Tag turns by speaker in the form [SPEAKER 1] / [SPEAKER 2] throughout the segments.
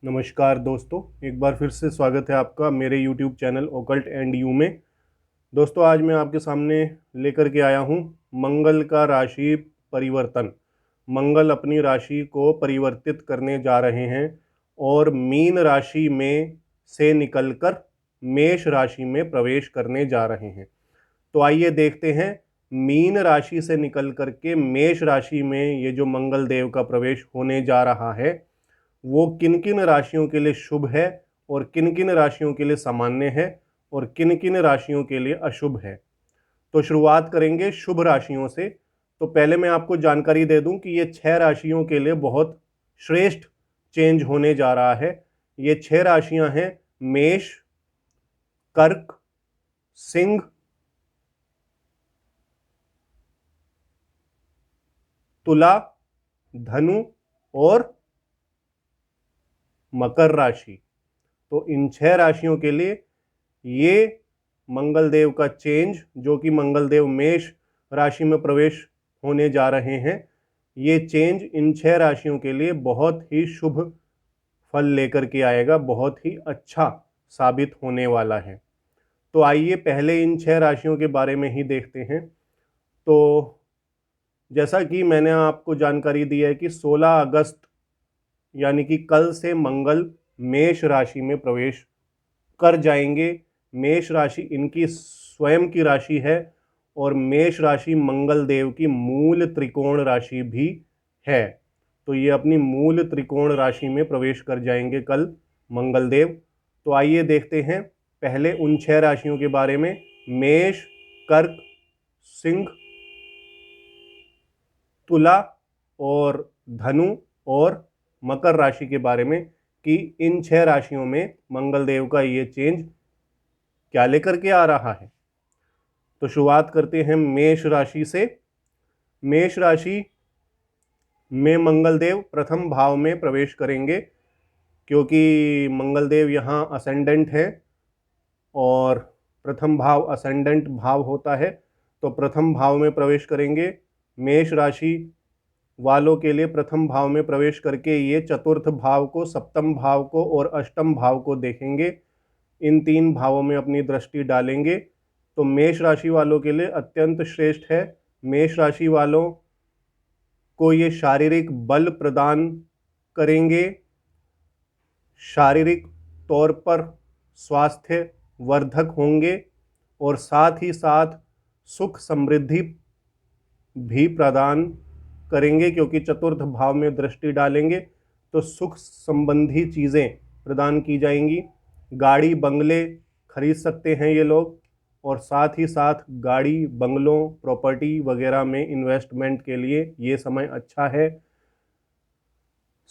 [SPEAKER 1] नमस्कार दोस्तों, एक बार फिर से स्वागत है आपका मेरे YouTube channel occult and you में। दोस्तों, आज मैं आपके सामने लेकर के आया हूँ मंगल का राशि परिवर्तन। मंगल अपनी राशि को परिवर्तित करने जा रहे हैं और मीन राशि में से निकलकर मेष राशि में प्रवेश करने जा रहे हैं। तो आइए देखते हैं मीन राशि से निकल करके मेष राशि में ये जो मंगल देव का प्रवेश होने जा रहा है वो किन किन राशियों के लिए शुभ है और किन किन राशियों के लिए सामान्य है और किन किन राशियों के लिए अशुभ है। तो शुरुआत करेंगे शुभ राशियों से। तो पहले मैं आपको जानकारी दे दूं कि ये 6 राशियों के लिए बहुत श्रेष्ठ चेंज होने जा रहा है। ये 6 राशियां हैं मेष, कर्क, सिंह, तुला, धनु और मकर राशि। तो इन 6 राशियों के लिए ये मंगल देव का चेंज, जो कि मंगल देव मेष राशि में प्रवेश होने जा रहे हैं, ये चेंज इन 6 राशियों के लिए बहुत ही शुभ फल लेकर के आएगा, बहुत ही अच्छा साबित होने वाला है। तो आइए पहले इन 6 राशियों के बारे में ही देखते हैं। तो जैसा कि मैंने आपको जानकारी दी है कि 16 अगस्त यानी कि कल से मंगल मेष राशि में प्रवेश कर जाएंगे। मेष राशि इनकी स्वयं की राशि है और मेष राशि मंगल देव की मूल त्रिकोण राशि भी है। तो ये अपनी मूल त्रिकोण राशि में प्रवेश कर जाएंगे कल मंगल देव। तो आइए देखते हैं पहले उन 6 राशियों के बारे में, मेष, कर्क, सिंह, तुला और धनु और मकर राशि के बारे में कि इन 6 राशियों में मंगल देव का ये चेंज क्या लेकर के आ रहा है। तो शुरुआत करते हैं मेष राशि से। मेष राशि में मंगल देव प्रथम भाव में प्रवेश करेंगे, क्योंकि मंगल देव यहाँ असेंडेंट है और प्रथम भाव असेंडेंट भाव होता है। तो प्रथम भाव में प्रवेश करेंगे। मेष राशि वालों के लिए प्रथम भाव में प्रवेश करके ये चतुर्थ भाव को, सप्तम भाव को और अष्टम भाव को देखेंगे। इन 3 भावों में अपनी दृष्टि डालेंगे। तो मेष राशि वालों के लिए अत्यंत श्रेष्ठ है। मेष राशि वालों को ये शारीरिक बल प्रदान करेंगे, शारीरिक तौर पर स्वास्थ्य वर्धक होंगे और साथ ही साथ सुख समृद्धि भी प्रदान करेंगे, क्योंकि चतुर्थ भाव में दृष्टि डालेंगे तो सुख संबंधी चीज़ें प्रदान की जाएंगी। गाड़ी बंगले खरीद सकते हैं ये लोग और साथ ही साथ गाड़ी बंगलों प्रॉपर्टी वगैरह में इन्वेस्टमेंट के लिए ये समय अच्छा है।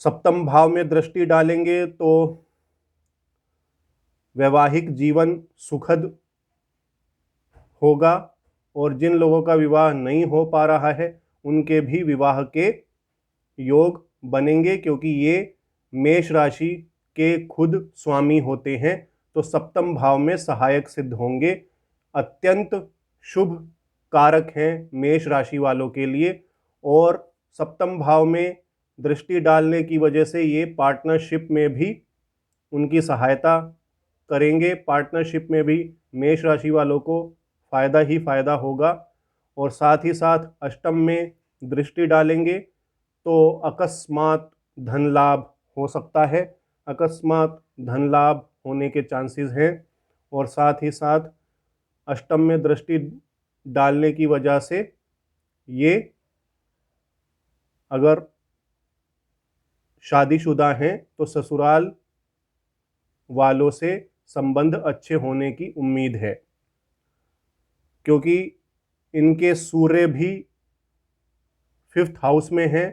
[SPEAKER 1] सप्तम भाव में दृष्टि डालेंगे तो वैवाहिक जीवन सुखद होगा और जिन लोगों का विवाह नहीं हो पा रहा है उनके भी विवाह के योग बनेंगे, क्योंकि ये मेष राशि के खुद स्वामी होते हैं। तो सप्तम भाव में सहायक सिद्ध होंगे। अत्यंत शुभ कारक हैं मेष राशि वालों के लिए और सप्तम भाव में दृष्टि डालने की वजह से ये पार्टनरशिप में भी उनकी सहायता करेंगे। पार्टनरशिप में भी मेष राशि वालों को फ़ायदा ही फ़ायदा होगा और साथ ही साथ अष्टम में दृष्टि डालेंगे तो अकस्मात धन लाभ हो सकता है। अकस्मात धन लाभ होने के चांसेस हैं और साथ ही साथ अष्टम में दृष्टि डालने की वजह से ये अगर शादीशुदा हैं तो ससुराल वालों से संबंध अच्छे होने की उम्मीद है, क्योंकि इनके सूर्य भी 5th हाउस में है।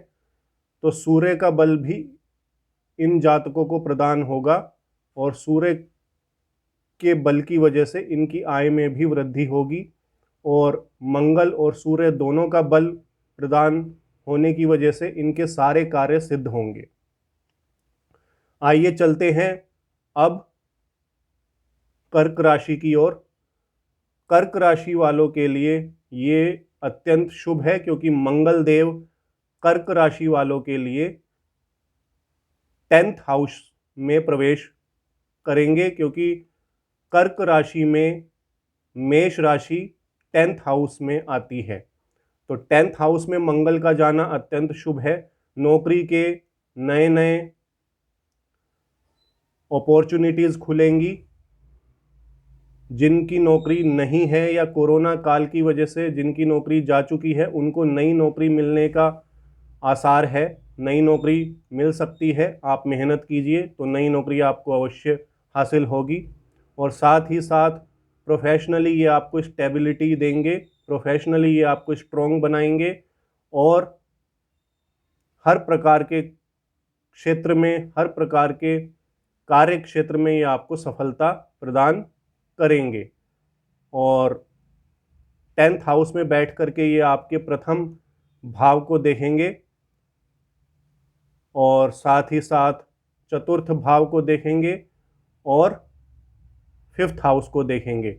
[SPEAKER 1] तो सूर्य का बल भी इन जातकों को प्रदान होगा और सूर्य के बल की वजह से इनकी आय में भी वृद्धि होगी और मंगल और सूर्य दोनों का बल प्रदान होने की वजह से इनके सारे कार्य सिद्ध होंगे। आइए चलते हैं अब कर्क राशि की ओर। कर्क राशि वालों के लिए ये अत्यंत शुभ है, क्योंकि मंगल देव कर्क राशि वालों के लिए 10th हाउस में प्रवेश करेंगे, क्योंकि कर्क राशि में मेष राशि 10th हाउस में आती है। तो 10th हाउस में मंगल का जाना अत्यंत शुभ है। नौकरी के नए नए अपॉर्चुनिटीज खुलेंगी। जिनकी नौकरी नहीं है या कोरोना काल की वजह से जिनकी नौकरी जा चुकी है, उनको नई नौकरी मिलने का आसार है। नई नौकरी मिल सकती है, आप मेहनत कीजिए तो नई नौकरी आपको अवश्य हासिल होगी। और साथ ही साथ प्रोफेशनली ये आपको स्टेबिलिटी देंगे, प्रोफेशनली ये आपको स्ट्रॉन्ग बनाएंगे और हर प्रकार के क्षेत्र में, हर प्रकार के कार्य क्षेत्र में ये आपको सफलता प्रदान करेंगे। और 10th हाउस में बैठ करके ये आपके प्रथम भाव को देखेंगे और साथ ही साथ चतुर्थ भाव को देखेंगे और 5th हाउस को देखेंगे।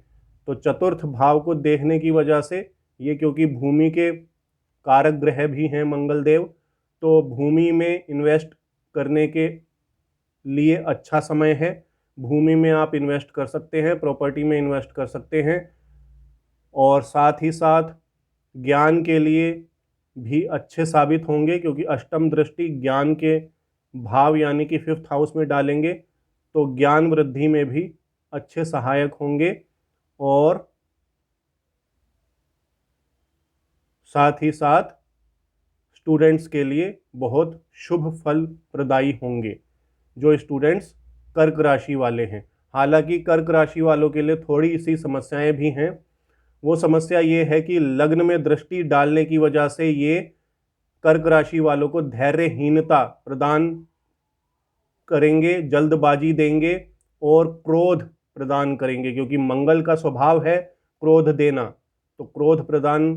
[SPEAKER 1] तो चतुर्थ भाव को देखने की वजह से ये, क्योंकि भूमि के कारक ग्रह भी हैं मंगल देव, तो भूमि में इन्वेस्ट करने के लिए अच्छा समय है। भूमि में आप इन्वेस्ट कर सकते हैं, प्रॉपर्टी में इन्वेस्ट कर सकते हैं। और साथ ही साथ ज्ञान के लिए भी अच्छे साबित होंगे, क्योंकि अष्टम दृष्टि ज्ञान के भाव यानी कि 5th हाउस में डालेंगे तो ज्ञान वृद्धि में भी अच्छे सहायक होंगे। और साथ ही साथ स्टूडेंट्स के लिए बहुत शुभ फल प्रदायी होंगे, जो स्टूडेंट्स कर्क राशि वाले हैं। हालांकि कर्क राशि वालों के लिए थोड़ी सी समस्याएं भी हैं। वो समस्या ये है कि लग्न में दृष्टि डालने की वजह से ये कर्क राशि वालों को धैर्यहीनता प्रदान करेंगे, जल्दबाजी देंगे और क्रोध प्रदान करेंगे, क्योंकि मंगल का स्वभाव है क्रोध देना। तो क्रोध प्रदान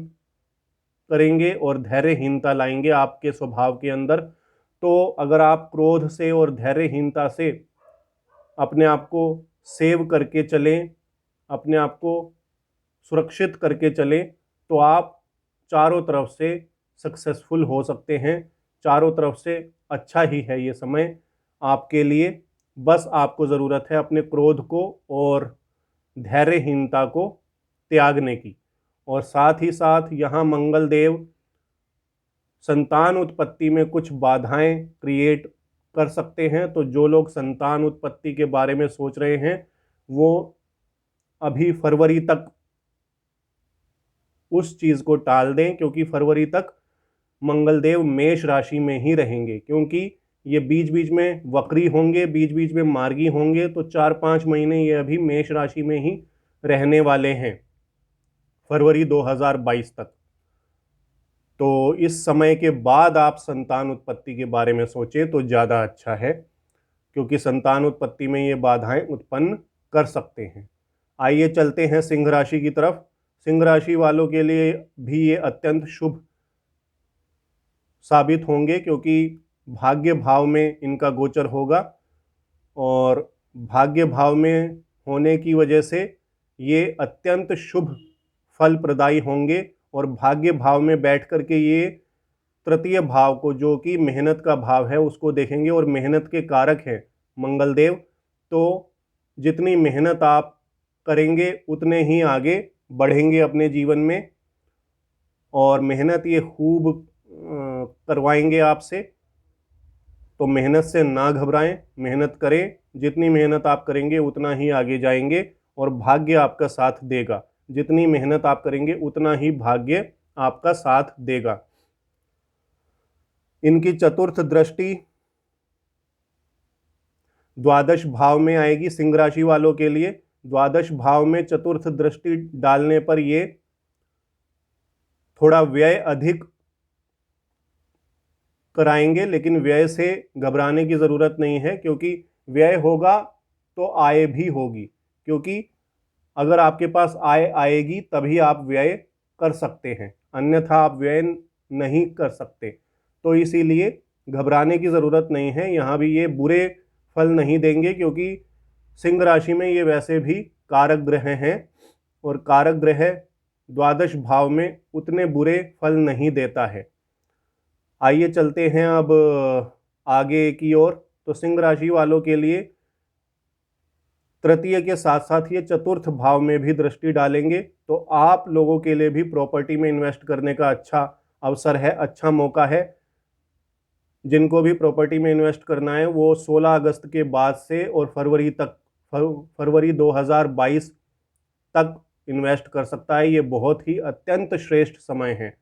[SPEAKER 1] करेंगे और धैर्यहीनता लाएंगे आपके स्वभाव के अंदर। तो अगर आप क्रोध से और धैर्यहीनता से अपने आप को सेव करके चलें, अपने आप को सुरक्षित करके चलें, तो आप चारों तरफ से सक्सेसफुल हो सकते हैं। चारों तरफ से अच्छा ही है ये समय आपके लिए। बस आपको ज़रूरत है अपने क्रोध को और धैर्यहीनता को त्यागने की। और साथ ही साथ यहाँ मंगल देव संतान उत्पत्ति में कुछ बाधाएं क्रिएट कर सकते हैं। तो जो लोग संतान उत्पत्ति के बारे में सोच रहे हैं वो अभी फरवरी तक उस चीज़ को टाल दें, क्योंकि फरवरी तक मंगल देव मेष राशि में ही रहेंगे। क्योंकि ये बीच बीच में वक्री होंगे, बीच बीच में मार्गी होंगे, तो 4-5 महीने ये अभी मेष राशि में ही रहने वाले हैं, फरवरी 2022 तक। तो इस समय के बाद आप संतान उत्पत्ति के बारे में सोचें तो ज़्यादा अच्छा है, क्योंकि संतान उत्पत्ति में ये बाधाएं उत्पन्न कर सकते हैं। आइए चलते हैं सिंह राशि की तरफ। सिंह राशि वालों के लिए भी ये अत्यंत शुभ साबित होंगे, क्योंकि भाग्य भाव में इनका गोचर होगा और भाग्य भाव में होने की वजह से ये अत्यंत शुभ फल प्रदायी होंगे। और भाग्य भाव में बैठ करके ये तृतीय भाव को, जो कि मेहनत का भाव है, उसको देखेंगे और मेहनत के कारक हैं मंगल देव। तो जितनी मेहनत आप करेंगे उतने ही आगे बढ़ेंगे अपने जीवन में, और मेहनत ये खूब करवाएंगे आपसे। तो मेहनत से ना घबराएं, मेहनत करें। जितनी मेहनत आप करेंगे उतना ही आगे जाएंगे और भाग्य आपका साथ देगा। जितनी मेहनत आप करेंगे उतना ही भाग्य आपका साथ देगा। इनकी चतुर्थ दृष्टि द्वादश भाव में आएगी। सिंह राशि वालों के लिए द्वादश भाव में चतुर्थ दृष्टि डालने पर ये थोड़ा व्यय अधिक कराएंगे, लेकिन व्यय से घबराने की ज़रूरत नहीं है, क्योंकि व्यय होगा तो आय भी होगी। क्योंकि अगर आपके पास आय आएगी तभी आप व्यय कर सकते हैं, अन्यथा आप व्यय नहीं कर सकते। तो इसीलिए घबराने की ज़रूरत नहीं है। यहाँ भी ये बुरे फल नहीं देंगे, क्योंकि सिंह राशि में ये वैसे भी कारक ग्रह हैं और कारक ग्रह द्वादश भाव में उतने बुरे फल नहीं देता है। आइए चलते हैं अब आगे की ओर। तो सिंह राशि वालों के लिए तृतीय के साथ साथ ये चतुर्थ भाव में भी दृष्टि डालेंगे, तो आप लोगों के लिए भी प्रॉपर्टी में इन्वेस्ट करने का अच्छा अवसर है, अच्छा मौका है। जिनको भी प्रॉपर्टी में इन्वेस्ट करना है वो 16 अगस्त के बाद से और फरवरी 2022 तक इन्वेस्ट कर सकता है। ये बहुत ही अत्यंत श्रेष्ठ समय है,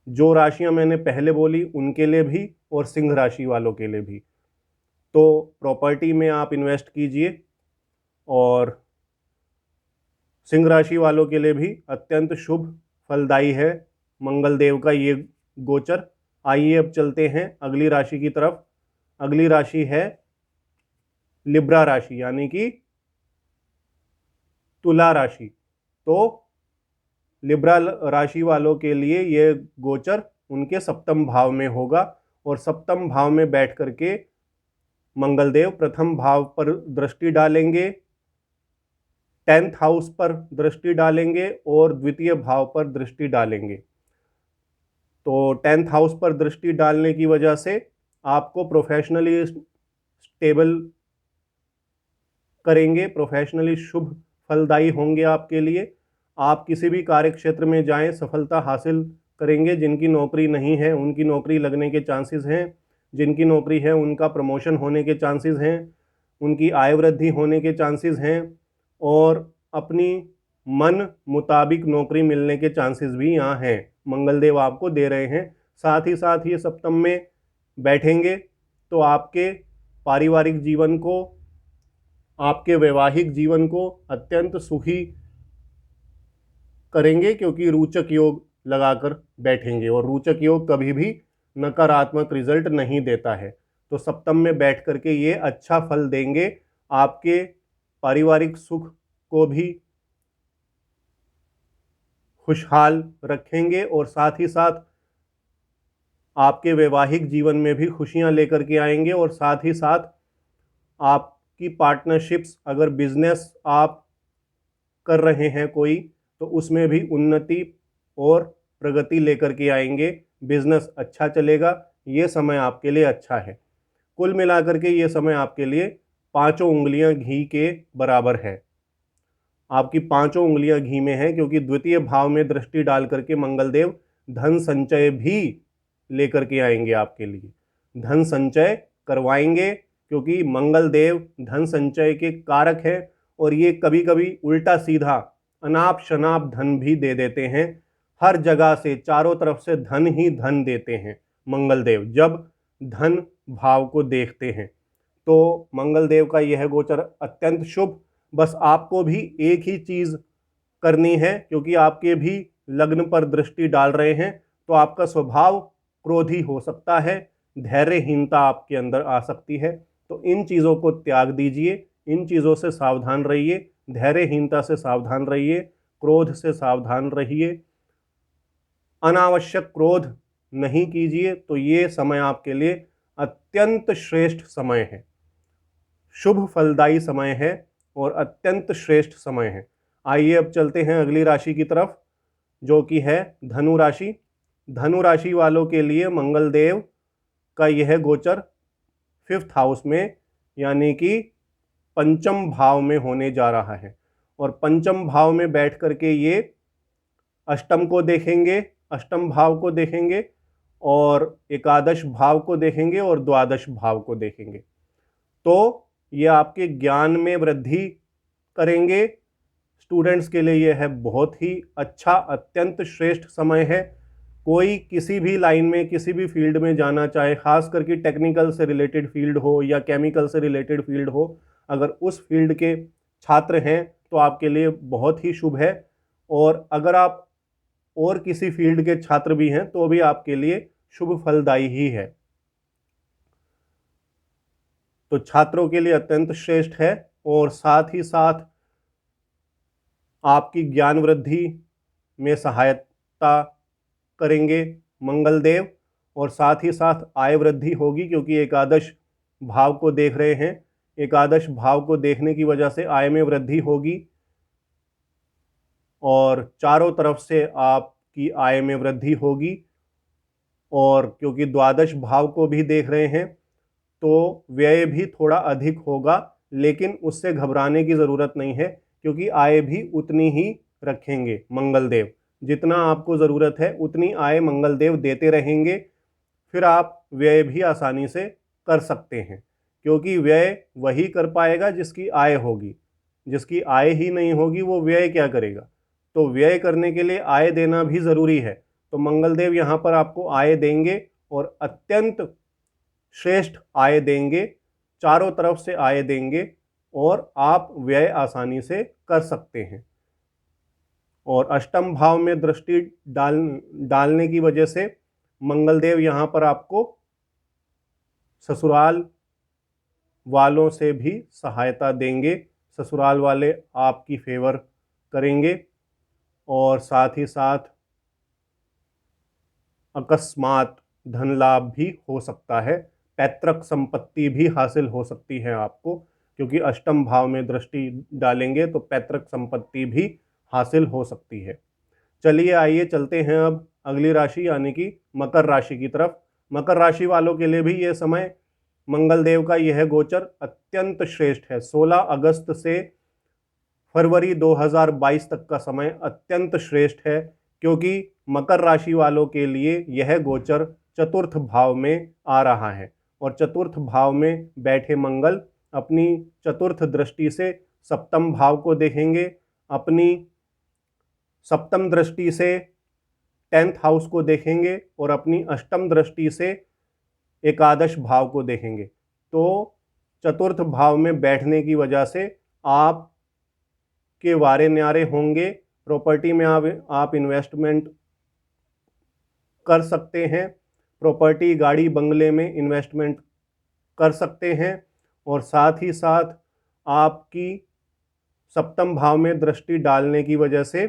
[SPEAKER 1] जो राशियां मैंने पहले बोली उनके लिए भी और सिंह राशि वालों के लिए भी। तो प्रॉपर्टी में आप इन्वेस्ट कीजिए, और सिंह राशि वालों के लिए भी अत्यंत शुभ फलदायी है मंगल देव का ये गोचर। आइए अब चलते हैं अगली राशि की तरफ। अगली राशि है लिब्रा राशि, यानी कि तुला राशि। तो लिब्रा राशि वालों के लिए ये गोचर उनके सप्तम भाव में होगा, और सप्तम भाव में बैठ करके मंगलदेव प्रथम भाव पर दृष्टि डालेंगे, 10th हाउस पर दृष्टि डालेंगे और द्वितीय भाव पर दृष्टि डालेंगे। तो 10th हाउस पर दृष्टि डालने की वजह से आपको प्रोफेशनली स्टेबल करेंगे, प्रोफेशनली शुभ फलदायी होंगे आपके लिए। आप किसी भी कार्य क्षेत्र में जाएं, सफलता हासिल करेंगे। जिनकी नौकरी नहीं है उनकी नौकरी लगने के चांसेस हैं, जिनकी नौकरी है उनका प्रमोशन होने के चांसेस हैं, उनकी आय वृद्धि होने के चांसेस हैं, और अपनी मन मुताबिक नौकरी मिलने के चांसेस भी यहाँ हैं, मंगलदेव आपको दे रहे हैं। साथ ही साथ ये सप्तम में बैठेंगे तो आपके पारिवारिक जीवन को, आपके वैवाहिक जीवन को अत्यंत सुखी करेंगे, क्योंकि रोचक योग लगाकर बैठेंगे, और रोचक योग कभी भी नकारात्मक रिजल्ट नहीं देता है। तो सप्तम में बैठ करके ये अच्छा फल देंगे, आपके पारिवारिक सुख को भी खुशहाल रखेंगे, और साथ ही साथ आपके वैवाहिक जीवन में भी खुशियां लेकर के आएंगे। और साथ ही साथ आपकी पार्टनरशिप्स, अगर बिजनेस आप कर रहे हैं कोई, तो उसमें भी उन्नति और प्रगति लेकर के आएंगे, बिजनेस अच्छा चलेगा। ये समय आपके लिए अच्छा है। कुल मिलाकर के ये समय आपके लिए 5 उंगलियां घी के बराबर है। आपकी 5 उंगलियां घी में है, क्योंकि द्वितीय भाव में दृष्टि डाल करके मंगलदेव धन संचय भी लेकर के आएंगे आपके लिए, धन संचय करवाएंगे, क्योंकि मंगलदेव धन संचय के कारक है। और ये कभी कभी उल्टा सीधा अनाप शनाप धन भी दे देते हैं, हर जगह से चारों तरफ से धन ही धन देते हैं मंगलदेव जब धन भाव को देखते हैं। तो मंगलदेव का यह गोचर अत्यंत शुभ। बस आपको भी एक ही चीज करनी है, क्योंकि आपके भी लग्न पर दृष्टि डाल रहे हैं, तो आपका स्वभाव क्रोधी हो सकता है, धैर्यहीनता आपके अंदर आ सकती है। तो इन चीज़ों को त्याग दीजिए, इन चीज़ों से सावधान रहिए, धैर्यहीनता से सावधान रहिए, क्रोध से सावधान रहिए, अनावश्यक क्रोध नहीं कीजिए। तो ये समय आपके लिए अत्यंत श्रेष्ठ समय है, शुभ फलदायी समय है और अत्यंत श्रेष्ठ समय है। आइए अब चलते हैं अगली राशि की तरफ, जो कि है धनु राशि। धनु राशि वालों के लिए मंगलदेव का यह गोचर 5th हाउस में, यानी कि पंचम भाव में होने जा रहा है। और पंचम भाव में बैठ करके ये अष्टम को देखेंगे, अष्टम भाव को देखेंगे, और एकादश भाव को देखेंगे, और द्वादश भाव को देखेंगे। तो ये आपके ज्ञान में वृद्धि करेंगे। स्टूडेंट्स के लिए यह है बहुत ही अच्छा, अत्यंत श्रेष्ठ समय है। कोई किसी भी लाइन में, किसी भी फील्ड में जाना चाहे, खास करके टेक्निकल से रिलेटेड फील्ड हो या केमिकल से रिलेटेड फील्ड हो, अगर उस फील्ड के छात्र हैं तो आपके लिए बहुत ही शुभ है। और अगर आप और किसी फील्ड के छात्र भी हैं तो भी आपके लिए शुभ फलदायी ही है। तो छात्रों के लिए अत्यंत श्रेष्ठ है, और साथ ही साथ आपकी ज्ञान वृद्धि में सहायता करेंगे मंगलदेव, और साथ ही साथ आय वृद्धि होगी, क्योंकि एकादश भाव को देख रहे हैं। एकादश भाव को देखने की वजह से आय में वृद्धि होगी, और चारों तरफ से आपकी आय में वृद्धि होगी। और क्योंकि द्वादश भाव को भी देख रहे हैं, तो व्यय भी थोड़ा अधिक होगा, लेकिन उससे घबराने की ज़रूरत नहीं है, क्योंकि आय भी उतनी ही रखेंगे मंगलदेव। जितना आपको ज़रूरत है उतनी आय मंगलदेव देते रहेंगे। फिर आप व्यय भी आसानी से कर सकते हैं, क्योंकि व्यय वही कर पाएगा जिसकी आय होगी। जिसकी आय ही नहीं होगी वो व्यय क्या करेगा। तो व्यय करने के लिए आय देना भी ज़रूरी है। तो मंगलदेव यहाँ पर आपको आय देंगे, और अत्यंत श्रेष्ठ आय देंगे, चारों तरफ से आय देंगे, और आप व्यय आसानी से कर सकते हैं। और अष्टम भाव में दृष्टि डालने की वजह से मंगलदेव यहाँ पर आपको ससुराल वालों से भी सहायता देंगे। ससुराल वाले आपकी फेवर करेंगे, और साथ ही साथ अकस्मात धन लाभ भी हो सकता है। पैतृक संपत्ति भी हासिल हो सकती है आपको, क्योंकि अष्टम भाव में दृष्टि डालेंगे तो पैतृक संपत्ति भी हासिल हो सकती है। चलिए आइए चलते हैं अब अगली राशि यानी कि मकर राशि की तरफ। मकर राशि वालों के लिए भी यह समय, मंगलदेव का यह गोचर अत्यंत श्रेष्ठ है। 16 अगस्त से फरवरी 2022 तक का समय अत्यंत श्रेष्ठ है, क्योंकि मकर राशि वालों के लिए यह गोचर चतुर्थ भाव में आ रहा है, और चतुर्थ भाव में बैठे मंगल अपनी चतुर्थ दृष्टि से सप्तम भाव को देखेंगे, अपनी सप्तम दृष्टि से 10th हाउस को देखेंगे, और अपनी अष्टम दृष्टि से एकादश भाव को देखेंगे। तो चतुर्थ भाव में बैठने की वजह से आप के वारे न्यारे होंगे। प्रॉपर्टी में आप इन्वेस्टमेंट कर सकते हैं। प्रॉपर्टी, गाड़ी, बंगले में इन्वेस्टमेंट कर सकते हैं। और साथ ही साथ आपकी सप्तम भाव में दृष्टि डालने की वजह से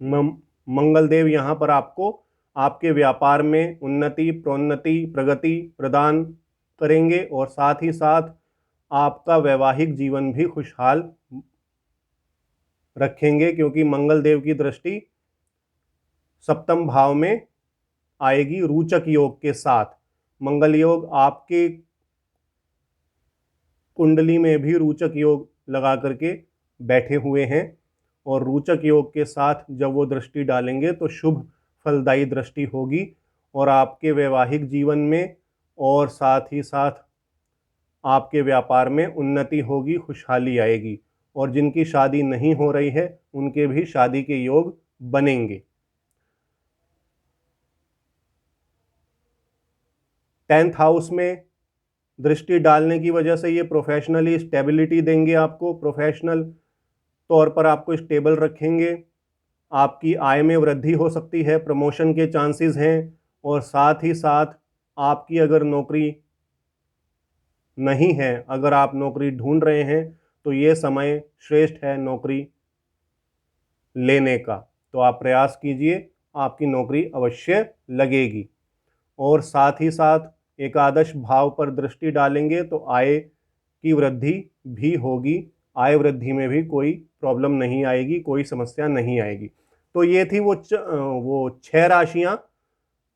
[SPEAKER 1] मंगलदेव यहाँ पर आपको आपके व्यापार में उन्नति, प्रोन्नति, प्रगति प्रदान करेंगे, और साथ ही साथ आपका वैवाहिक जीवन भी खुशहाल रखेंगे, क्योंकि मंगलदेव की दृष्टि सप्तम भाव में आएगी रोचक योग के साथ। मंगल योग आपके कुंडली में भी रोचक योग लगा करके बैठे हुए हैं, और रोचक योग के साथ जब वो दृष्टि डालेंगे तो शुभ फलदायी दृष्टि होगी, और आपके वैवाहिक जीवन में और साथ ही साथ आपके व्यापार में उन्नति होगी, खुशहाली आएगी। और जिनकी शादी नहीं हो रही है उनके भी शादी के योग बनेंगे। 10th हाउस में दृष्टि डालने की वजह से ये प्रोफेशनली स्टेबिलिटी देंगे आपको, प्रोफेशनल तौर पर आपको स्टेबल रखेंगे। आपकी आय में वृद्धि हो सकती है, प्रमोशन के चांसेस हैं, और साथ ही साथ आपकी अगर नौकरी नहीं है, अगर आप नौकरी ढूंढ रहे हैं, तो ये समय श्रेष्ठ है नौकरी लेने का। तो आप प्रयास कीजिए, आपकी नौकरी अवश्य लगेगी। और साथ ही साथ एकादश भाव पर दृष्टि डालेंगे तो आय की वृद्धि भी होगी। आय वृद्धि में भी कोई प्रॉब्लम नहीं आएगी, कोई समस्या नहीं आएगी। तो ये थी वो 6 राशियां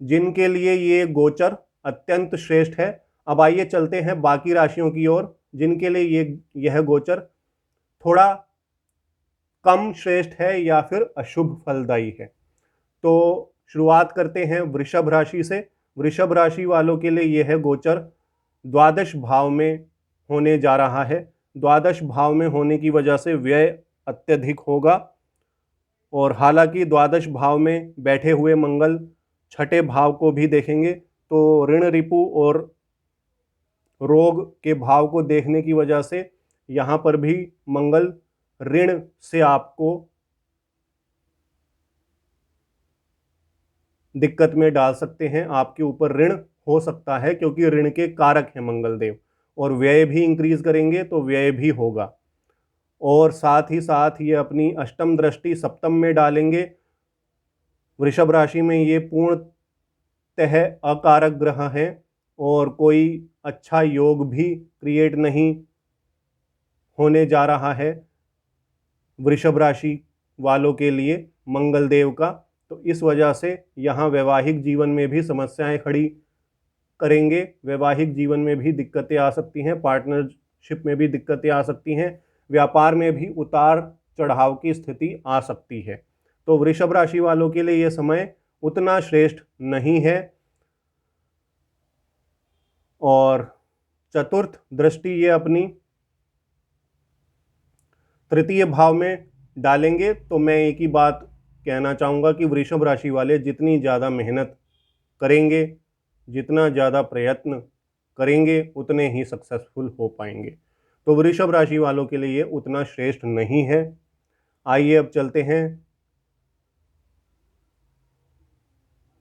[SPEAKER 1] जिनके लिए ये गोचर अत्यंत श्रेष्ठ है। अब आइए चलते हैं बाकी राशियों की ओर, जिनके लिए यह गोचर थोड़ा कम श्रेष्ठ है या फिर अशुभ फलदायी है। तो शुरुआत करते हैं वृषभ राशि से। वृषभ राशि वालों के लिए यह गोचर द्वादश भाव में होने जा रहा है। द्वादश भाव में होने की वजह से व्यय अत्यधिक होगा, और हालांकि द्वादश भाव में बैठे हुए मंगल छठे भाव को भी देखेंगे, तो ऋण, रिपु और रोग के भाव को देखने की वजह से यहाँ पर भी मंगल ऋण से आपको दिक्कत में डाल सकते हैं। आपके ऊपर ऋण हो सकता है, क्योंकि ऋण के कारक हैं मंगलदेव, और व्यय भी इंक्रीज करेंगे तो व्यय भी होगा। और साथ ही साथ ये अपनी अष्टम दृष्टि सप्तम में डालेंगे। वृषभ राशि में ये पूर्णतः अकारक ग्रह हैं, और कोई अच्छा योग भी क्रिएट नहीं होने जा रहा है वृषभ राशि वालों के लिए मंगलदेव का। तो इस वजह से यहाँ वैवाहिक जीवन में भी समस्याएं खड़ी करेंगे, वैवाहिक जीवन में भी दिक्कतें आ सकती हैं, पार्टनरशिप में भी दिक्कतें आ सकती हैं, व्यापार में भी उतार चढ़ाव की स्थिति आ सकती है। तो वृषभ राशि वालों के लिए यह समय उतना श्रेष्ठ नहीं है। और चतुर्थ दृष्टि ये अपनी तृतीय भाव में डालेंगे। तो मैं एक ही बात कहना चाहूँगा कि वृषभ राशि वाले जितनी ज़्यादा मेहनत करेंगे, जितना ज़्यादा प्रयत्न करेंगे, उतने ही सक्सेसफुल हो पाएंगे। तो वृषभ राशि वालों के लिए ये उतना श्रेष्ठ नहीं है। आइए अब चलते हैं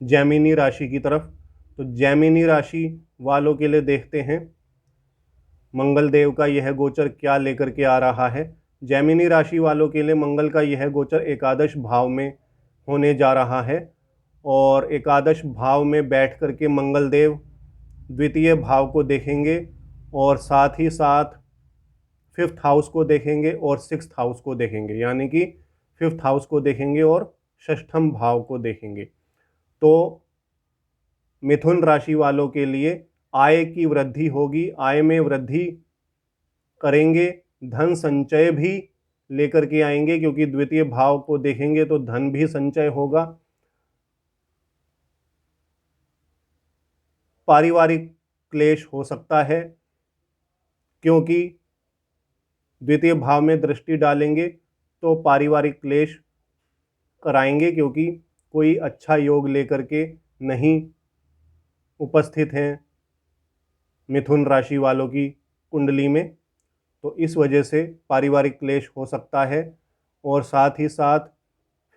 [SPEAKER 1] जैमिनी राशि की तरफ। तो जैमिनी राशि वालों के लिए देखते हैं मंगल देव का यह गोचर क्या लेकर के आ रहा है। जैमिनी राशि वालों के लिए मंगल का यह गोचर एकादश भाव में होने जा रहा है, और एकादश भाव में बैठ करके मंगल देव द्वितीय भाव को देखेंगे, और साथ ही साथ फिफ्थ हाउस को देखेंगे और सिक्स्थ हाउस को देखेंगे, यानी कि फिफ्थ हाउस को देखेंगे और षष्ठम भाव को देखेंगे। तो मिथुन राशि वालों के लिए आय की वृद्धि होगी, आय में वृद्धि करेंगे, धन संचय भी लेकर के आएंगे, क्योंकि द्वितीय भाव को देखेंगे तो धन भी संचय होगा। पारिवारिक क्लेश हो सकता है, क्योंकि द्वितीय भाव में दृष्टि डालेंगे तो पारिवारिक क्लेश कराएंगे, क्योंकि कोई अच्छा योग लेकर के नहीं उपस्थित हैं मिथुन राशि वालों की कुंडली में। तो इस वजह से पारिवारिक क्लेश हो सकता है, और साथ ही साथ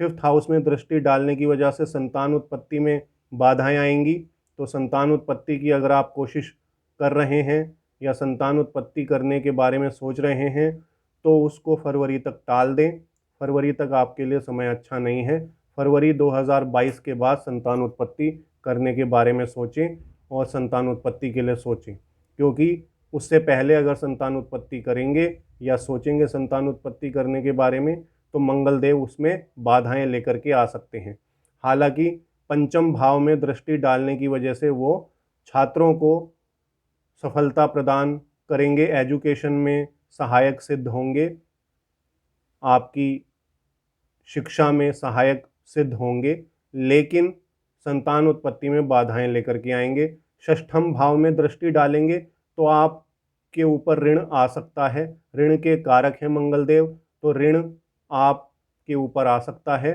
[SPEAKER 1] फिफ्थ हाउस में दृष्टि डालने की वजह से संतान उत्पत्ति में बाधाएं आएंगी। तो संतान उत्पत्ति की अगर आप कोशिश कर रहे हैं या संतान उत्पत्ति करने के बारे में सोच रहे हैं तो उसको फरवरी तक टाल दें। फरवरी तक आपके लिए समय अच्छा नहीं है। फरवरी 2022 के बाद संतान उत्पत्ति करने के बारे में सोचें और संतान उत्पत्ति के लिए सोचें, क्योंकि उससे पहले अगर संतान उत्पत्ति करेंगे या सोचेंगे संतान उत्पत्ति करने के बारे में तो मंगल देव उसमें बाधाएं लेकर के आ सकते हैं। हालांकि पंचम भाव में दृष्टि डालने की वजह से वो छात्रों को सफलता प्रदान करेंगे, एजुकेशन में सहायक सिद्ध होंगे, आपकी शिक्षा में सहायक सिद्ध होंगे, लेकिन संतान उत्पत्ति में बाधाएं लेकर के आएंगे। षष्ठम भाव में दृष्टि डालेंगे तो आपके ऊपर ऋण आ सकता है। ऋण के कारक हैं मंगल देव, तो ऋण आपके ऊपर आ सकता है,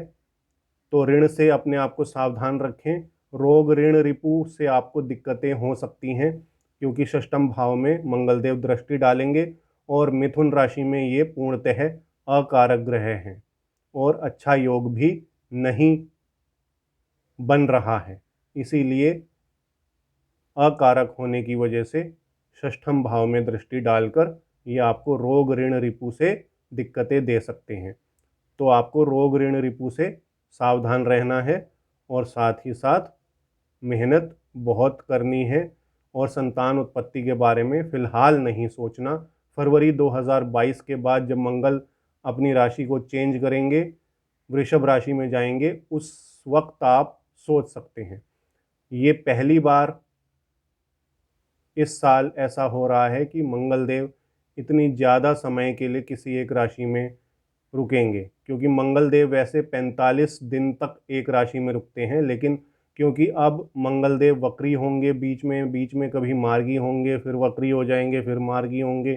[SPEAKER 1] तो ऋण से अपने आप को सावधान रखें। रोग ऋण रिपु से आपको दिक्कतें हो सकती हैं, क्योंकि षष्ठम भाव में मंगल देव दृष्टि डालेंगे, और मिथुन राशि में ये पूर्णतः अकारक ग्रह हैं और अच्छा योग भी नहीं बन रहा है। इसीलिए अकारक होने की वजह से षष्ठम भाव में दृष्टि डालकर ये आपको रोग ऋण रिपु से दिक्कतें दे सकते हैं। तो आपको रोग ऋण रिपु से सावधान रहना है, और साथ ही साथ मेहनत बहुत करनी है, और संतान उत्पत्ति के बारे में फ़िलहाल नहीं सोचना। फरवरी 2022 के बाद जब मंगल अपनी राशि को चेंज करेंगे, वृषभ राशि में जाएंगे, उस वक्त आप सोच सकते हैं। ये पहली बार इस साल ऐसा हो रहा है कि मंगल देव इतनी ज़्यादा समय के लिए किसी एक राशि में रुकेंगे, क्योंकि मंगल देव वैसे 45 दिन तक एक राशि में रुकते हैं, लेकिन क्योंकि अब मंगल देव वक्री होंगे, बीच में कभी मार्गी होंगे, फिर वक्री हो जाएंगे, फिर मार्गी होंगे,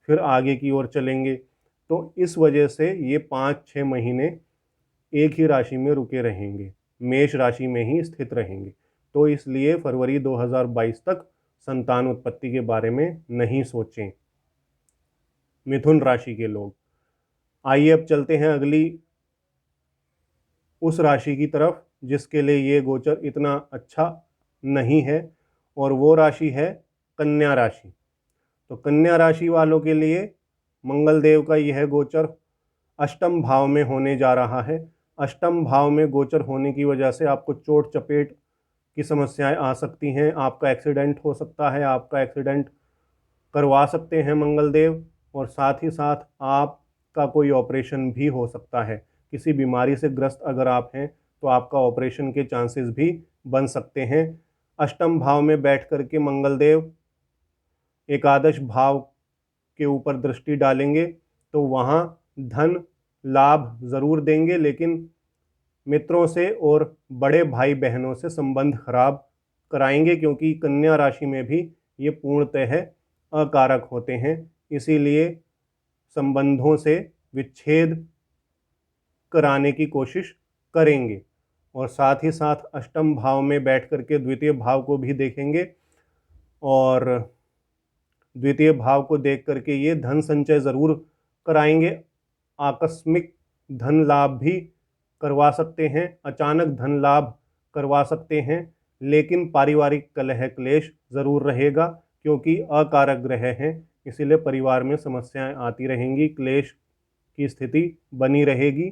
[SPEAKER 1] फिर आगे की ओर चलेंगे, तो इस वजह से ये 5-6 महीने एक ही राशि में रुके रहेंगे, मेष राशि में ही स्थित रहेंगे। तो इसलिए फरवरी 2022 तक संतान उत्पत्ति के बारे में नहीं सोचें मिथुन राशि के लोग। आइए अब चलते हैं अगली उस राशि की तरफ जिसके लिए ये गोचर इतना अच्छा नहीं है, और वो राशि है कन्या राशि। तो कन्या राशि वालों के लिए मंगल देव का यह गोचर अष्टम भाव में होने जा रहा है। अष्टम भाव में गोचर होने की वजह से आपको चोट चपेट की समस्याएं आ सकती हैं, आपका एक्सीडेंट हो सकता है, आपका एक्सीडेंट करवा सकते हैं मंगल देव, और साथ ही साथ आपका कोई ऑपरेशन भी हो सकता है। किसी बीमारी से ग्रस्त अगर आप हैं तो आपका ऑपरेशन के चांसेस भी बन सकते हैं। अष्टम भाव में बैठ करके मंगल देव एकादश भाव के ऊपर दृष्टि डालेंगे तो वहाँ धन लाभ ज़रूर देंगे, लेकिन मित्रों से और बड़े भाई बहनों से संबंध खराब कराएंगे, क्योंकि कन्या राशि में भी ये पूर्णतः अकारक होते हैं। इसीलिए संबंधों से विच्छेद कराने की कोशिश करेंगे। और साथ ही साथ अष्टम भाव में बैठ करके द्वितीय भाव को भी देखेंगे, और द्वितीय भाव को देख करके ये धन संचय ज़रूर कराएंगे। आकस्मिक धन लाभ भी करवा सकते हैं, अचानक धन लाभ करवा सकते हैं, लेकिन पारिवारिक कलह क्लेश ज़रूर रहेगा, क्योंकि अकारक ग्रह हैं, इसीलिए परिवार में समस्याएं आती रहेंगी, क्लेश की स्थिति बनी रहेगी।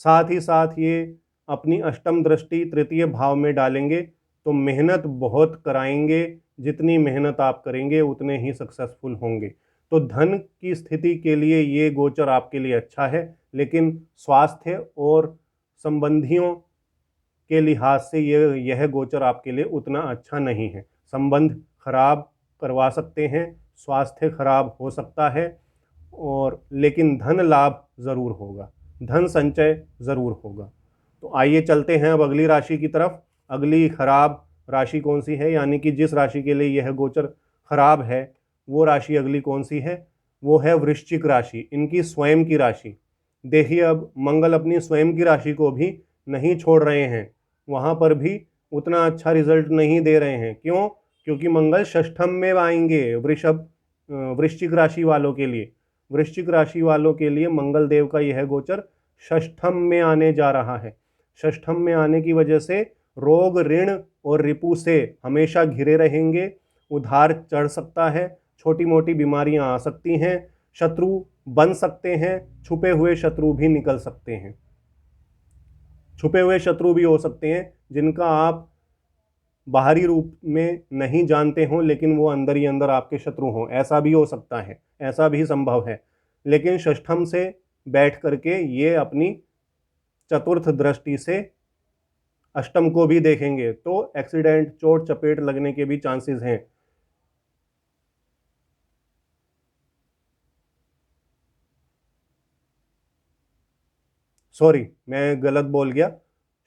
[SPEAKER 1] साथ ही साथ ये अपनी अष्टम दृष्टि तृतीय भाव में डालेंगे तो मेहनत बहुत कराएंगे, जितनी मेहनत आप करेंगे उतने ही सक्सेसफुल होंगे। तो धन की स्थिति के लिए ये गोचर आपके लिए अच्छा है, लेकिन स्वास्थ्य और संबंधियों के लिहाज से यह गोचर आपके लिए उतना अच्छा नहीं है। संबंध खराब करवा सकते हैं, स्वास्थ्य खराब हो सकता है, और लेकिन धन लाभ ज़रूर होगा, धन संचय ज़रूर होगा। तो आइए चलते हैं अब अगली राशि की तरफ। अगली खराब राशि कौन सी है, यानी कि जिस राशि के लिए यह गोचर खराब है वो राशि अगली कौन सी है, वो है वृश्चिक राशि, इनकी स्वयं की राशि। देखिए अब मंगल अपनी स्वयं की राशि को भी नहीं छोड़ रहे हैं, वहाँ पर भी उतना अच्छा रिजल्ट नहीं दे रहे हैं। क्यों? क्योंकि मंगल षष्ठम में आएंगे वृश्चिक राशि वालों के लिए। वृश्चिक राशि वालों के लिए मंगल देव का यह गोचर षष्ठम में आने जा रहा है। षष्ठम में आने की वजह से रोग ऋण और रिपु से हमेशा घिरे रहेंगे, उधार चढ़ सकता है, छोटी मोटी बीमारियां आ सकती हैं, शत्रु बन सकते हैं, छुपे हुए शत्रु भी निकल सकते हैं, छुपे हुए शत्रु भी हो सकते हैं जिनका आप बाहरी रूप में नहीं जानते हों, लेकिन वो अंदर ही अंदर आपके शत्रु हों, ऐसा भी हो सकता है, ऐसा भी संभव है। लेकिन षष्ठम से बैठ करके ये अपनी चतुर्थ दृष्टि से अष्टम को भी देखेंगे, तो एक्सीडेंट चोट चपेट लगने के भी चांसेस हैं। सॉरी, मैं गलत बोल गया,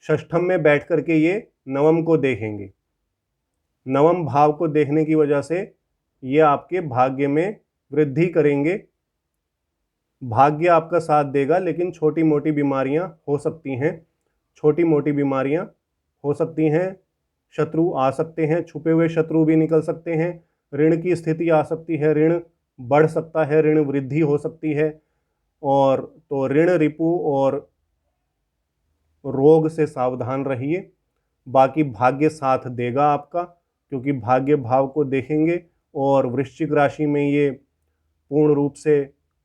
[SPEAKER 1] षष्ठम में बैठ करके ये नवम को देखेंगे। नवम भाव को देखने की वजह से ये आपके भाग्य में वृद्धि करेंगे, भाग्य आपका साथ देगा, लेकिन छोटी मोटी बीमारियां हो सकती हैं, छोटी मोटी बीमारियां हो सकती हैं, शत्रु आ सकते हैं, छुपे हुए शत्रु भी निकल सकते हैं, ऋण की स्थिति आ सकती है, ऋण बढ़ सकता है, ऋण वृद्धि हो सकती है, और तो ऋण रिपु और रोग से सावधान रहिए। बाकी भाग्य साथ देगा आपका, क्योंकि भाग्य भाव को देखेंगे, और वृश्चिक राशि में ये पूर्ण रूप से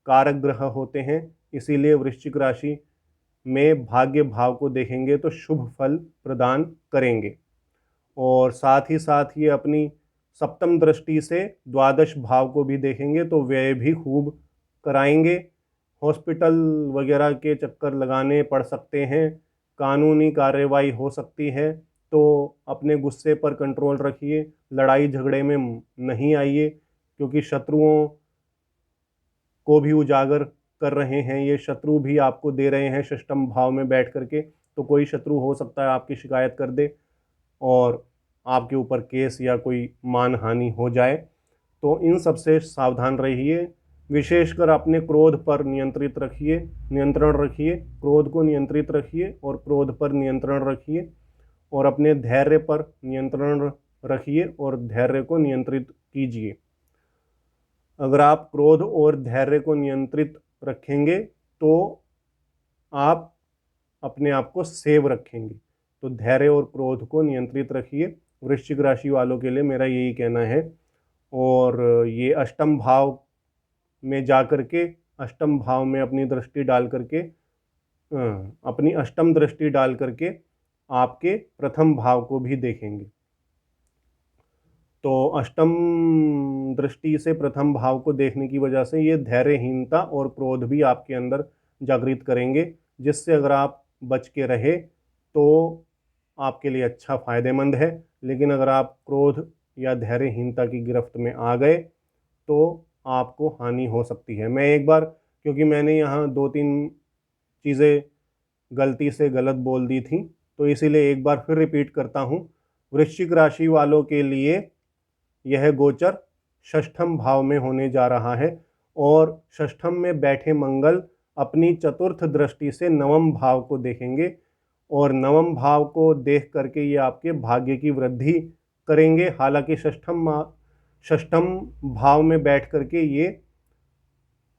[SPEAKER 1] कारक ग्रह होते हैं, इसीलिए वृश्चिक राशि में भाग्य भाव को देखेंगे तो शुभ फल प्रदान करेंगे। और साथ ही साथ ये अपनी सप्तम दृष्टि से द्वादश भाव को भी देखेंगे तो व्यय भी खूब कराएंगे, हॉस्पिटल वगैरह के चक्कर लगाने पड़ सकते हैं, कानूनी कार्रवाई हो सकती है, तो अपने गुस्से पर कंट्रोल रखिए, लड़ाई झगड़े में नहीं आइए, क्योंकि शत्रुओं को भी उजागर कर रहे हैं, ये शत्रु भी आपको दे रहे हैं षष्ठम भाव में बैठ करके, तो कोई शत्रु हो सकता है आपकी शिकायत कर दे और आपके ऊपर केस या कोई मानहानि हो जाए। तो इन सब से सावधान रहिए, विशेषकर अपने क्रोध पर नियंत्रण रखिए, क्रोध को नियंत्रित रखिए और क्रोध पर नियंत्रण रखिए, और अपने धैर्य पर नियंत्रण रखिए और धैर्य को नियंत्रित कीजिए। अगर आप क्रोध और धैर्य को नियंत्रित रखेंगे तो आप अपने आप को सेव रखेंगे। तो धैर्य और क्रोध को नियंत्रित रखिए, वृश्चिक राशि वालों के लिए मेरा यही कहना है। और ये अष्टम भाव में जा करके, अष्टम भाव में अपनी दृष्टि डाल करके, अपनी अष्टम दृष्टि डाल करके आपके प्रथम भाव को भी देखेंगे। तो अष्टम दृष्टि से प्रथम भाव को देखने की वजह से ये धैर्यहीनता और क्रोध भी आपके अंदर जागृत करेंगे, जिससे अगर आप बच के रहे तो आपके लिए अच्छा फ़ायदेमंद है। लेकिन अगर आप क्रोध या धैर्यहीनता की गिरफ्त में आ गए तो आपको हानि हो सकती है। मैं एक बार, क्योंकि मैंने यहाँ 2-3 चीज़ें गलती से गलत बोल दी थी, तो इसीलिए एक बार फिर रिपीट करता हूँ। वृश्चिक राशि वालों के लिए यह गोचर षष्ठम भाव में होने जा रहा है और षष्ठम में बैठे मंगल अपनी चतुर्थ दृष्टि से नवम भाव को देखेंगे और नवम भाव को देख करके ये आपके भाग्य की वृद्धि करेंगे। हालांकि षष्ठम भाव में बैठ करके ये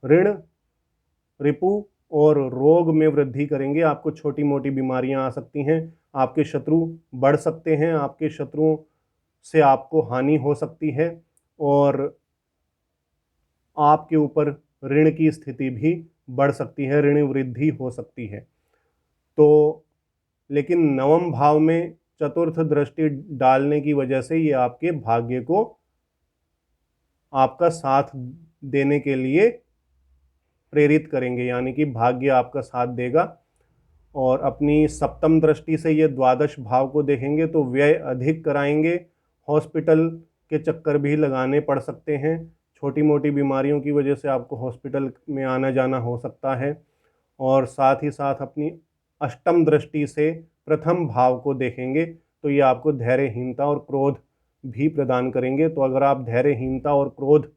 [SPEAKER 1] ऋण, रिपु और रोग में वृद्धि करेंगे। आपको छोटी मोटी बीमारियां आ सकती हैं, आपके शत्रु बढ़ सकते हैं, आपके शत्रुओं से आपको हानि हो सकती है और आपके ऊपर ऋण की स्थिति भी बढ़ सकती है, ऋण वृद्धि हो सकती है। तो लेकिन नवम भाव में चतुर्थ दृष्टि डालने की वजह से ये आपके भाग्य को आपका साथ देने के लिए प्रेरित करेंगे, यानी कि भाग्य आपका साथ देगा। और अपनी सप्तम दृष्टि से ये द्वादश भाव को देखेंगे तो व्यय अधिक कराएंगे, हॉस्पिटल के चक्कर भी लगाने पड़ सकते हैं, छोटी मोटी बीमारियों की वजह से आपको हॉस्पिटल में आना जाना हो सकता है। और साथ ही साथ अपनी अष्टम दृष्टि से प्रथम भाव को देखेंगे तो ये आपको धैर्यहीनता और क्रोध भी प्रदान करेंगे। तो अगर आप धैर्यहीनता और क्रोध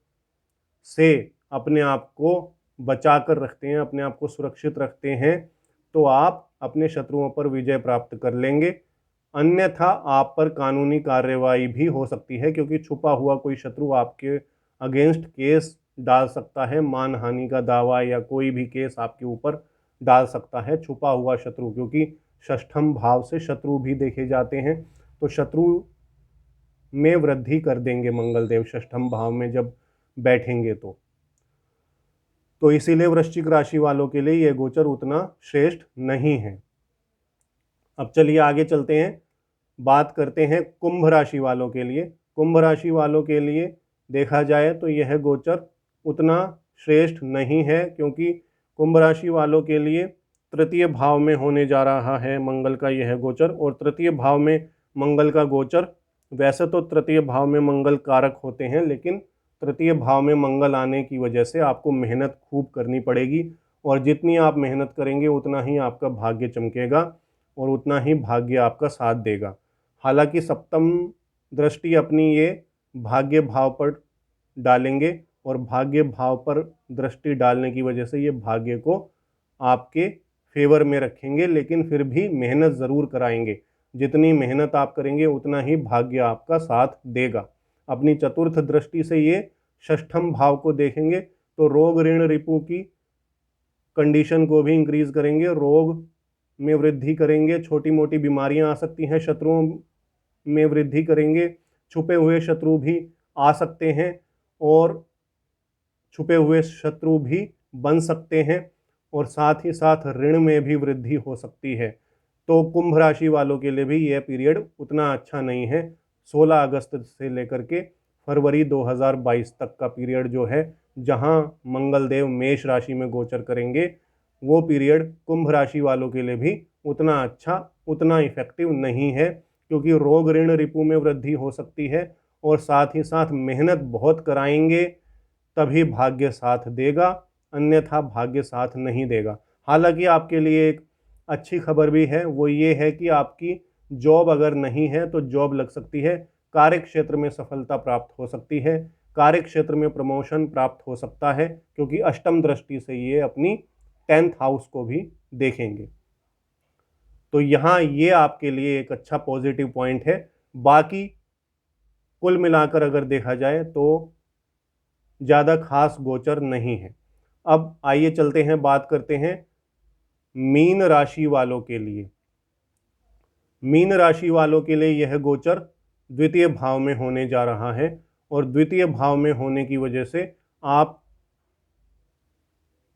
[SPEAKER 1] से अपने आप को बचा कर रखते हैं, अपने आप को सुरक्षित रखते हैं, तो आप अपने शत्रुओं पर विजय प्राप्त कर लेंगे। अन्यथा आप पर कानूनी कार्रवाई भी हो सकती है, क्योंकि छुपा हुआ कोई शत्रु आपके अगेंस्ट केस डाल सकता है, मानहानि का दावा या कोई भी केस आपके ऊपर डाल सकता है छुपा हुआ शत्रु, क्योंकि षष्ठम भाव से शत्रु भी देखे जाते हैं। तो शत्रु में वृद्धि कर देंगे मंगल देव षष्ठम भाव में जब बैठेंगे तो इसीलिए वृश्चिक राशि वालों के लिए यह गोचर उतना श्रेष्ठ नहीं है। अब चलिए आगे चलते हैं, बात करते हैं कुंभ राशि वालों के लिए। कुंभ राशि वालों के लिए देखा जाए तो यह गोचर उतना श्रेष्ठ नहीं है, क्योंकि कुंभ राशि वालों के लिए तृतीय भाव में होने जा रहा है मंगल का यह गोचर। और तृतीय भाव में मंगल का गोचर, वैसे तो तृतीय भाव में मंगल कारक होते हैं, लेकिन तृतीय भाव में मंगल आने की वजह से आपको मेहनत खूब करनी पड़ेगी और जितनी आप मेहनत करेंगे उतना ही आपका भाग्य चमकेगा और उतना ही भाग्य आपका साथ देगा। हालांकि सप्तम दृष्टि अपनी ये भाग्य भाव पर डालेंगे और भाग्य भाव पर दृष्टि डालने की वजह से ये भाग्य को आपके फेवर में रखेंगे, लेकिन फिर भी मेहनत ज़रूर कराएंगे। जितनी मेहनत आप करेंगे उतना ही भाग्य आपका साथ देगा। अपनी चतुर्थ दृष्टि से ये षष्ठम भाव को देखेंगे तो रोग, ऋण, रिपु की कंडीशन को भी इंक्रीज करेंगे, रोग में वृद्धि करेंगे, छोटी मोटी बीमारियां आ सकती हैं, शत्रुओं में वृद्धि करेंगे, छुपे हुए शत्रु भी आ सकते हैं और छुपे हुए शत्रु भी बन सकते हैं और साथ ही साथ ऋण में भी वृद्धि हो सकती है। तो कुंभ राशि वालों के लिए भी यह पीरियड उतना अच्छा नहीं है। 16 अगस्त से लेकर के फरवरी 2022 तक का पीरियड जो है, जहां मंगल देव मेष राशि में गोचर करेंगे, वो पीरियड कुंभ राशि वालों के लिए भी उतना अच्छा, उतना इफेक्टिव नहीं है, क्योंकि रोग, ऋण, रिपु में वृद्धि हो सकती है और साथ ही साथ मेहनत बहुत कराएंगे तभी भाग्य साथ देगा, अन्यथा भाग्य साथ नहीं देगा। हालांकि आपके लिए एक अच्छी खबर भी है, वो ये है कि आपकी जॉब अगर नहीं है तो जॉब लग सकती है, कार्य क्षेत्र में सफलता प्राप्त हो सकती है, कार्य क्षेत्र में प्रमोशन प्राप्त हो सकता है, क्योंकि अष्टम दृष्टि से ये अपनी 10th हाउस को भी देखेंगे। तो यहाँ ये आपके लिए एक अच्छा पॉजिटिव पॉइंट है। बाकी कुल मिलाकर अगर देखा जाए तो ज़्यादा खास गोचर नहीं है। अब आइए चलते हैं, बात करते हैं मीन राशि वालों के लिए। मीन राशि वालों के लिए यह गोचर द्वितीय भाव में होने जा रहा है और द्वितीय भाव में होने की वजह से आप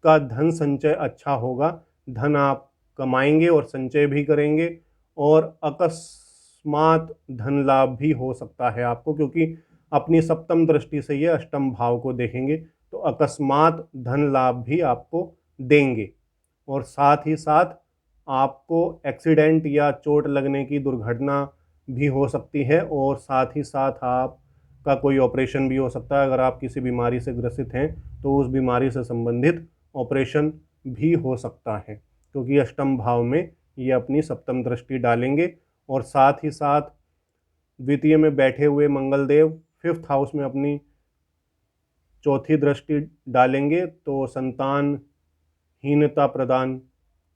[SPEAKER 1] का धन संचय अच्छा होगा, धन आप कमाएंगे और संचय भी करेंगे और अकस्मात धन लाभ भी हो सकता है आपको, क्योंकि अपनी सप्तम दृष्टि से ये अष्टम भाव को देखेंगे तो अकस्मात धन लाभ भी आपको देंगे और साथ ही साथ आपको एक्सीडेंट या चोट लगने की, दुर्घटना भी हो सकती है और साथ ही साथ आपका कोई ऑपरेशन भी हो सकता है। अगर आप किसी बीमारी से ग्रसित हैं तो उस बीमारी से संबंधित ऑपरेशन भी हो सकता है, क्योंकि अष्टम भाव में ये अपनी सप्तम दृष्टि डालेंगे। और साथ ही साथ द्वितीय में बैठे हुए मंगल देव 5th हाउस में अपनी चौथी दृष्टि डालेंगे, तो संतानहीनता प्रदान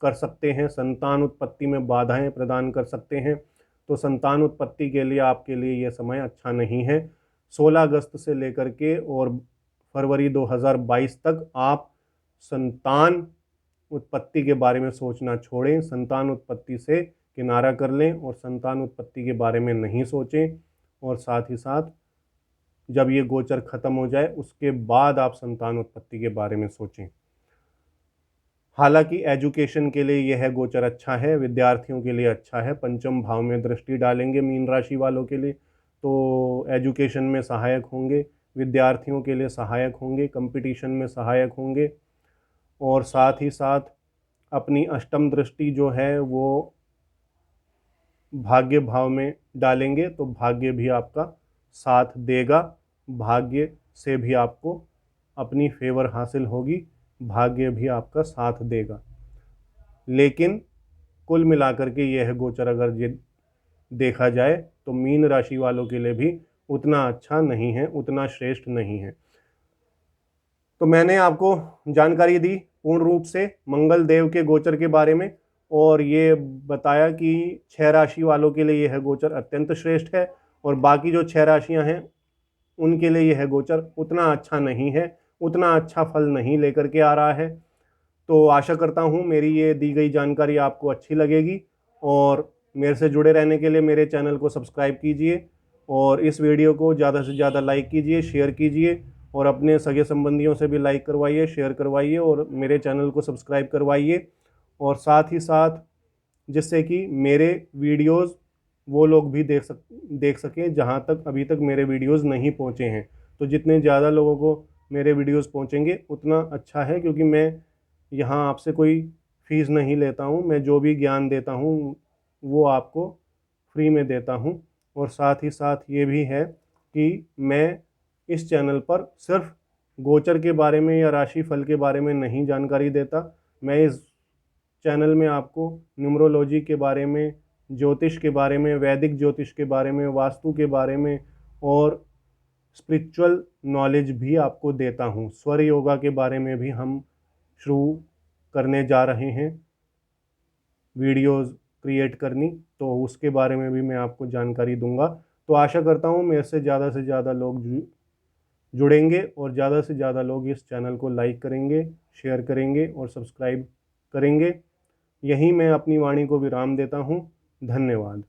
[SPEAKER 1] कर सकते हैं, संतान उत्पत्ति में बाधाएं प्रदान कर सकते हैं। तो संतान उत्पत्ति के लिए आपके लिए यह समय अच्छा नहीं है। 16 अगस्त से लेकर के और फरवरी 2022 तक आप संतान उत्पत्ति के बारे में सोचना छोड़ें, संतान उत्पत्ति से किनारा कर लें और संतान उत्पत्ति के बारे में नहीं सोचें। और साथ ही साथ जब ये गोचर खत्म हो जाए उसके बाद आप संतान उत्पत्ति के बारे में सोचें। हालांकि एजुकेशन के लिए यह गोचर अच्छा है, विद्यार्थियों के लिए अच्छा है। पंचम भाव में दृष्टि डालेंगे मीन राशि वालों के लिए, तो एजुकेशन में सहायक होंगे, विद्यार्थियों के लिए सहायक होंगे, कंपटीशन में सहायक होंगे। और साथ ही साथ अपनी अष्टम दृष्टि जो है वो भाग्य भाव में डालेंगे, तो भाग्य भी आपका साथ देगा, भाग्य से भी आपको अपनी फेवर हासिल होगी, भाग्य भी आपका साथ देगा। लेकिन कुल मिलाकर के यह गोचर अगर ये देखा जाए तो मीन राशि वालों के लिए भी उतना अच्छा नहीं है, उतना श्रेष्ठ नहीं है। तो मैंने आपको जानकारी दी पूर्ण रूप से मंगल देव के गोचर के बारे में, और ये बताया कि 6 राशि वालों के लिए यह गोचर अत्यंत श्रेष्ठ है और बाकी जो 6 राशियां हैं उनके लिए यह गोचर उतना अच्छा नहीं है, उतना अच्छा फल नहीं लेकर के आ रहा है। तो आशा करता हूँ मेरी ये दी गई जानकारी आपको अच्छी लगेगी, और मेरे से जुड़े रहने के लिए मेरे चैनल को सब्सक्राइब कीजिए और इस वीडियो को ज़्यादा से ज़्यादा लाइक कीजिए, शेयर कीजिए और अपने सगे संबंधियों से भी लाइक करवाइए, शेयर करवाइए और मेरे चैनल को सब्सक्राइब करवाइए। और साथ ही साथ जिससे कि मेरे वीडियोज़ वो लोग भी देख सकें जहाँ तक अभी तक मेरे वीडियोज़ नहीं पहुँचे हैं। तो जितने ज़्यादा लोगों को मेरे वीडियोज़ पहुँचेंगे उतना अच्छा है, क्योंकि मैं यहाँ आपसे कोई फ़ीस नहीं लेता हूँ, मैं जो भी ज्ञान देता हूँ वो आपको फ्री में देता हूँ। और साथ ही साथ ये भी है कि मैं इस चैनल पर सिर्फ गोचर के बारे में या राशि फल के बारे में नहीं जानकारी देता, मैं इस चैनल में आपको न्यूमरोलॉजी के बारे में, ज्योतिष के बारे में, वैदिक ज्योतिष के बारे में, वास्तु के बारे में और स्पिरिचुअल नॉलेज भी आपको देता हूँ। स्वर योगा के बारे में भी हम शुरू करने जा रहे हैं वीडियोस क्रिएट करनी, तो उसके बारे में भी मैं आपको जानकारी दूंगा। तो आशा करता हूँ मेरे से ज़्यादा लोग जुड़ेंगे और ज़्यादा से ज़्यादा लोग इस चैनल को लाइक करेंगे, शेयर करेंगे और सब्सक्राइब करेंगे। यहीं मैं अपनी वाणी को विराम देता हूँ। धन्यवाद।